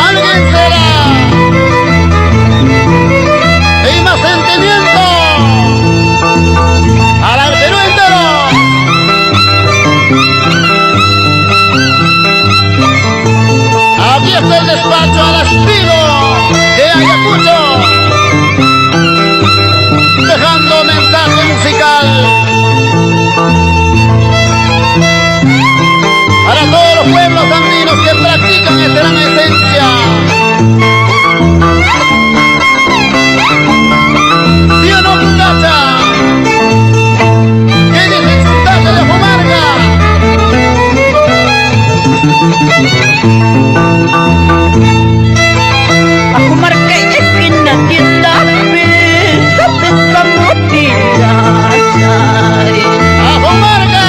¿Alguien será? Y más sentimiento. Para el Perú entero. Aquí está el despacho al estilo de Ayacucho, dejando mensaje musical para todos los pueblos andinos que practican esta gran esencia. ¿Sí o no, muchacha? ¿Qué dice su tacha de Jomarga? A Jomarga y esquina tienda pesa pesamos tirachai. ¡A Jomarga!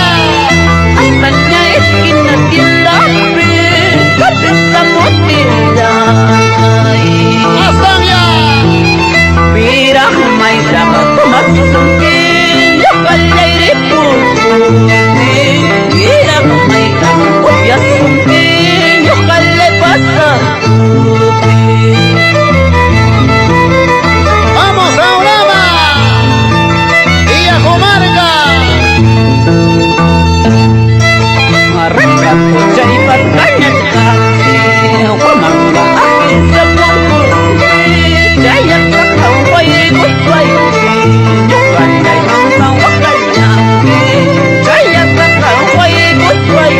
Hasta esquina tienda pesa pesamos tirachai. ¡Astania! Mira Jumayra más sonquilla palaire pulpuli. Mira Jumayra ya sonquilla jale pasa. ¡Vamos a Uraba! ¡Y a Jomarga! Arrepeto chay batalla casi Huamanga aquí se pongurri Chaya kakaway gusway Yukalay manga wakanyaki Chaya kakaway gusway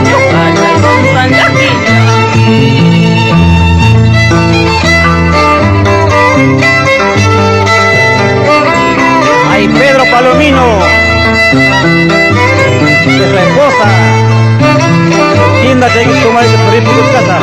Yukalay manga laki-laki. Ay, Pedro Palomino, de su esposa, tienda que hay que tomar ese proyecto de casa.